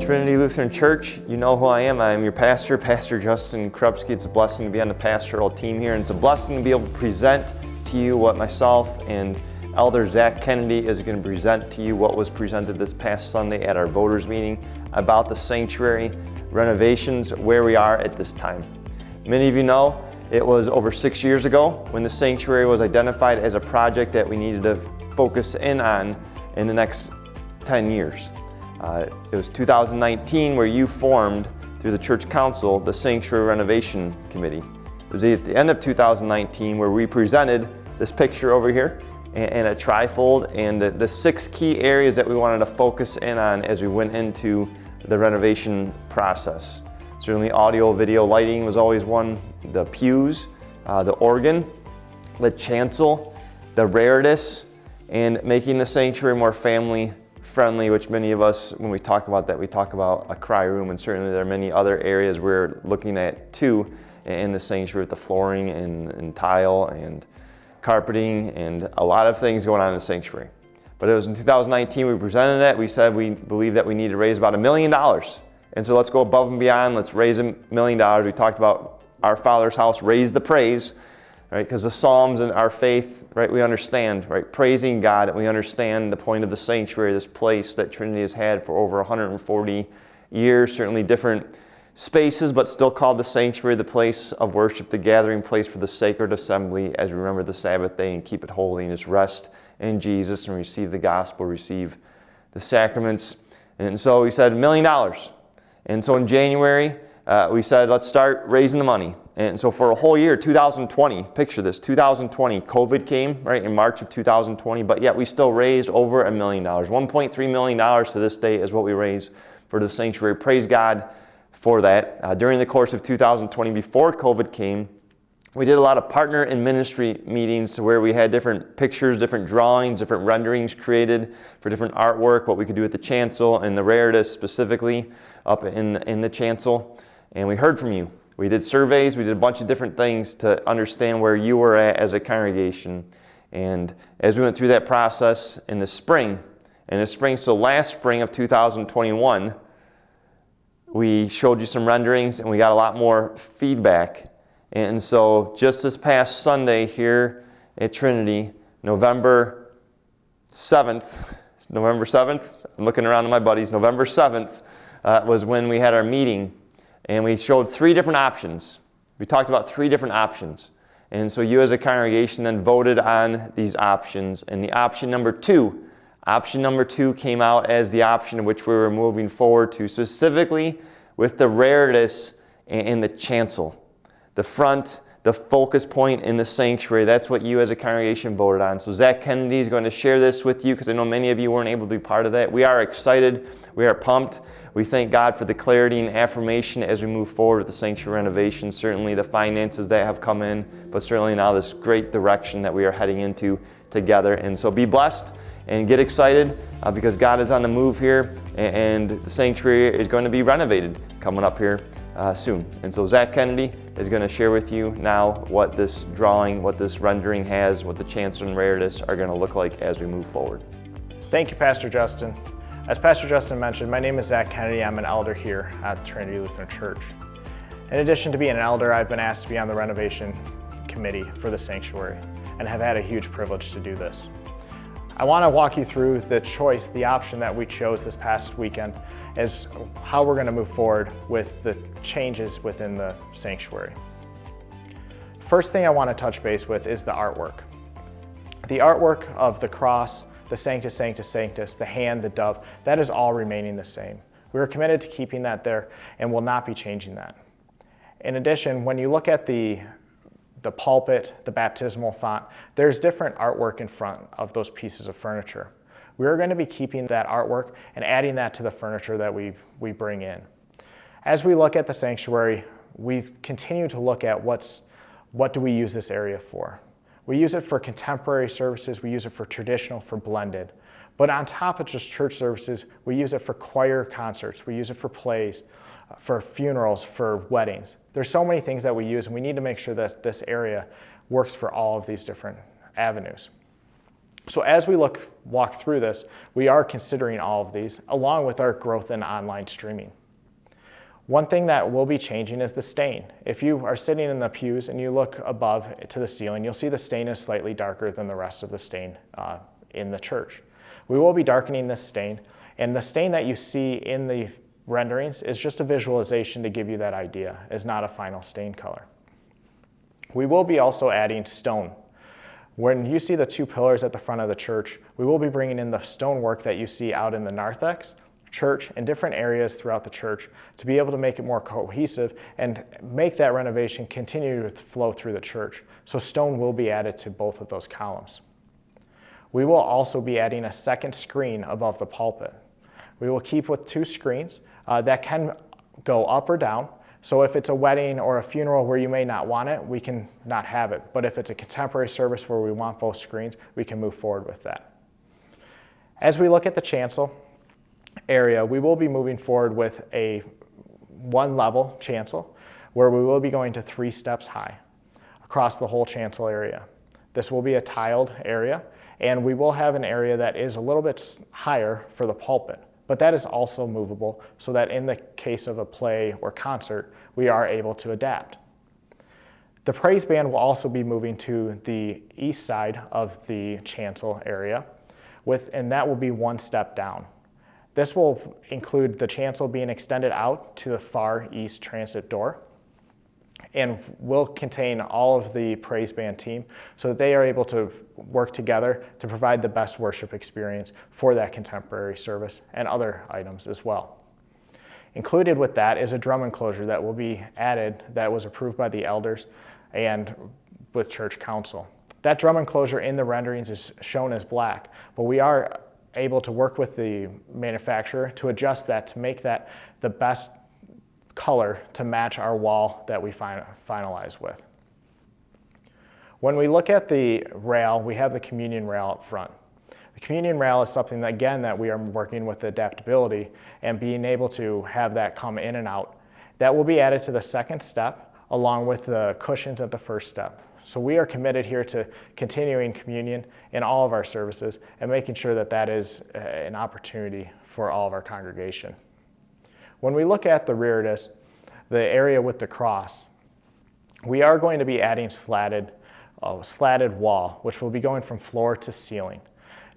Trinity Lutheran Church, you know who I am. I am your pastor, Pastor Justin Krupski. It's a blessing to be on the pastoral team here, and it's a blessing to be able to present to you what myself and Elder Zach Kennedy is going to present to you what was presented this past Sunday at our voters meeting about the sanctuary renovations, where we are at this time. Many of you know it was over 6 years ago when the sanctuary was identified as a project that we needed to focus in on in the next 10 years. It was 2019 where you formed, through the church council, the Sanctuary Renovation Committee. It was at the end of 2019 where we presented this picture over here and a trifold and the 6 key areas that we wanted to focus in on as we went into the renovation process. Certainly audio, video, lighting was always one, the pews, the organ, the chancel, the raritas, and making the sanctuary more family friendly, which many of us, when we talk about that, we talk about a cry room, and certainly there are many other areas we're looking at too in the sanctuary with the flooring and tile and carpeting and a lot of things going on in the sanctuary. But it was in 2019 we presented it. We said we believe that we need to raise about $1 million. And so let's go above and beyond. Let's raise $1 million. We talked about our Father's house, raise the praise, right? Because the Psalms and our faith, right, we understand, right? Praising God, and we understand the point of the sanctuary, this place that Trinity has had for over 140 years, certainly different spaces, but still called the sanctuary, the place of worship, the gathering place for the sacred assembly as we remember the Sabbath day and keep it holy and just rest in Jesus and receive the gospel, receive the sacraments. And so we said $1 million. And so in January, we said, let's start raising the money. And so for a whole year, 2020, picture this, 2020, COVID came, right, in March of 2020, but yet we still raised over $1 million. $1.3 million to this day is what we raised for the sanctuary. Praise God for that. During the course of 2020, before COVID came, we did a lot of partner and ministry meetings where we had different pictures, different drawings, different renderings created for different artwork, what we could do at the chancel and the raritas specifically up in the chancel. And we heard from you. We did surveys, we did a bunch of different things to understand where you were at as a congregation. And as we went through that process in the spring, so last spring of 2021, we showed you some renderings and we got a lot more feedback. And so just this past Sunday here at Trinity, November 7th, I'm looking around to my buddies, November 7th was when we had our meeting. And we showed 3 different options. We talked about 3 different options. And so you as a congregation then voted on these options. And the option number 2 came out as the option in which we were moving forward to, specifically with the raritas and the chancel. The front, the focus point in the sanctuary, that's what you as a congregation voted on. So Zach Kennedy is going to share this with you because I know many of you weren't able to be part of that. We are excited. We are pumped. We thank God for the clarity and affirmation as we move forward with the sanctuary renovation. Certainly the finances that have come in, but certainly now this great direction that we are heading into together. And so be blessed and get excited because God is on the move here and the sanctuary is going to be renovated coming up here soon. And so Zach Kennedy is going to share with you now what this drawing, what this rendering has, what the chancel and raritas are going to look like as we move forward. Thank you, Pastor Justin. As Pastor Justin mentioned, my name is Zach Kennedy. I'm an elder here at Trinity Lutheran Church. In addition to being an elder, I've been asked to be on the renovation committee for the sanctuary and have had a huge privilege to do this. I want to walk you through the choice, the option that we chose this past weekend is how we're going to move forward with the changes within the sanctuary. First thing I want to touch base with is the artwork. The artwork of the cross, the Sanctus, Sanctus, Sanctus, the hand, the dove, that is all remaining the same. We are committed to keeping that there and will not be changing that. In addition, when you look at the pulpit, the baptismal font, there's different artwork in front of those pieces of furniture. We are going to be keeping that artwork and adding that to the furniture that we bring in. As we look at the sanctuary, we continue to look at what do we use this area for. We use it for contemporary services, we use it for traditional, for blended. But on top of just church services, we use it for choir concerts, we use it for plays, for funerals, for weddings. There's so many things that we use, and we need to make sure that this area works for all of these different avenues. So as we walk through this, we are considering all of these, along with our growth in online streaming. One thing that will be changing is the stain. If you are sitting in the pews and you look above to the ceiling, you'll see the stain is slightly darker than the rest of the stain in the church. We will be darkening this stain, and the stain that you see in the renderings is just a visualization to give you that idea. It's not a final stain color. We will be also adding stone. When you see the two pillars at the front of the church, we will be bringing in the stonework that you see out in the narthex, church, and different areas throughout the church to be able to make it more cohesive and make that renovation continue to flow through the church. So stone will be added to both of those columns. We will also be adding a second screen above the pulpit. We will keep with two screens that can go up or down. So if it's a wedding or a funeral where you may not want it, we can not have it. But if it's a contemporary service where we want both screens, we can move forward with that. As we look at the chancel area, we will be moving forward with a one-level chancel where we will be going to 3 steps high across the whole chancel area. This will be a tiled area, and we will have an area that is a little bit higher for the pulpit, but that is also movable so that in the case of a play or concert, we are able to adapt. The praise band will also be moving to the east side of the chancel area, and that will be 1 step down. This will include the chancel being extended out to the far east transit door and will contain all of the praise band team so that they are able to work together to provide the best worship experience for that contemporary service and other items as well. Included with that is a drum enclosure that will be added that was approved by the elders and with church council. That drum enclosure in the renderings is shown as black, but we are able to work with the manufacturer to adjust that to make that the best color to match our wall that we finalize with. When we look at the rail, we have the communion rail up front. The communion rail is something that, again, that we are working with adaptability and being able to have that come in and out. That will be added to the second step along with the cushions at the first step. So we are committed here to continuing communion in all of our services and making sure that that is an opportunity for all of our congregation. When we look at the reredos, the area with the cross, we are going to be adding slatted wall, which will be going from floor to ceiling.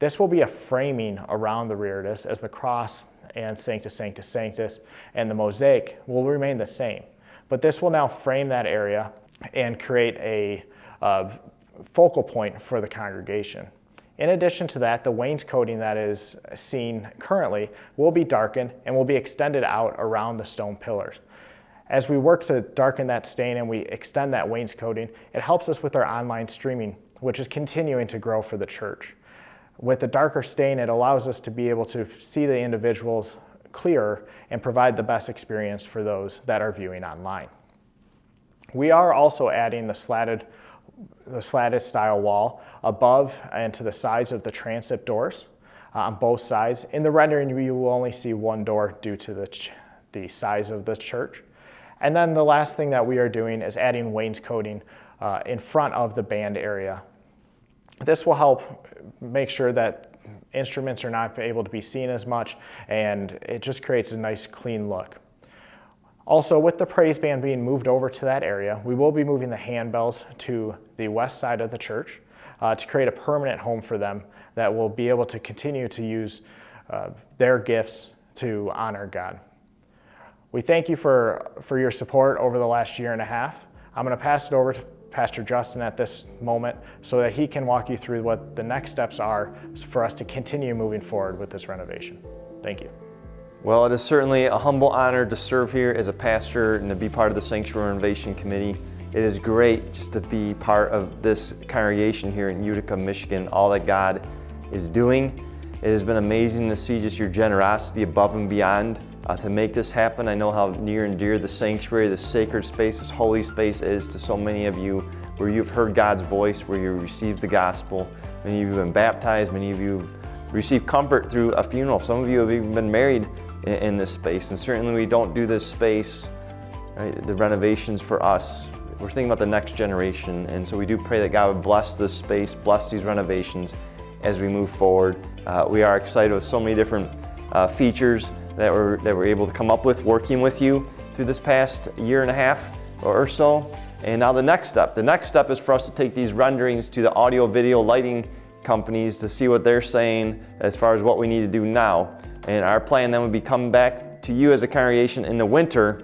This will be a framing around the reredos as the cross and Sanctus, Sanctus, Sanctus and the mosaic will remain the same. But this will now frame that area and create a focal point for the congregation. In addition to that, the wainscoting that is seen currently will be darkened and will be extended out around the stone pillars. As we work to darken that stain and we extend that wainscoting, it helps us with our online streaming, which is continuing to grow for the church. With the darker stain, it allows us to be able to see the individuals clearer and provide the best experience for those that are viewing online. We are also adding the slatted style wall above and to the sides of the transept doors on both sides. In the rendering, you will only see one door due to the size of the church. And then the last thing that we are doing is adding wainscoting in front of the band area. This will help make sure that instruments are not able to be seen as much, and it just creates a nice clean look. Also, with the praise band being moved over to that area, we will be moving the handbells to the west side of the church to create a permanent home for them that will be able to continue to use their gifts to honor God. We thank you for your support over the last year and a half. I'm going to pass it over to Pastor Justin at this moment so that he can walk you through what the next steps are for us to continue moving forward with this renovation. Thank you. Well, it is certainly a humble honor to serve here as a pastor and to be part of the Sanctuary Renovation Committee. It is great just to be part of this congregation here in Utica, Michigan, all that God is doing. It has been amazing to see just your generosity above and beyond to make this happen. I know how near and dear the sanctuary, the sacred space, this holy space is to so many of you, where you've heard God's voice, where you received the gospel. Many of you have been baptized, many of you have received comfort through a funeral. Some of you have even been married in this space, and certainly we don't do this space, right, the renovations for us. We're thinking about the next generation, and so we do pray that God would bless this space, bless these renovations, as we move forward. We are excited with so many different features that we're able to come up with working with you through this past year and a half or so. And now the next step is for us to take these renderings to the audio video lighting companies to see what they're saying as far as what we need to do now. And our plan then would be come back to you as a congregation in the winter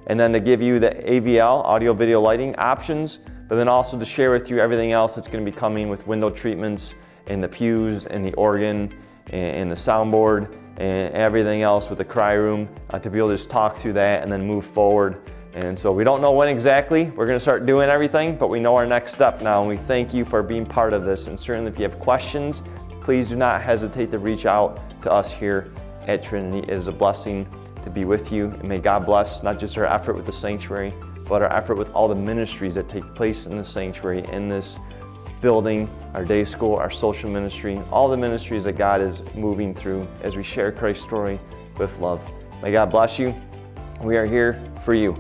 and then to give you the AVL, audio video lighting options, but then also to share with you everything else that's going to be coming with window treatments in the pews and the organ and the soundboard and everything else with the cry room, to be able to just talk through that and then move forward. And so we don't know when exactly we're going to start doing everything, but we know our next step now, and we thank you for being part of this. And certainly if you have questions, please do not hesitate to reach out to us here at Trinity. It is a blessing to be with you, and may God bless not just our effort with the sanctuary, but our effort with all the ministries that take place in the sanctuary, in this building, our day school, our social ministry, all the ministries that God is moving through as we share Christ's story with love. May God bless you. We are here for you.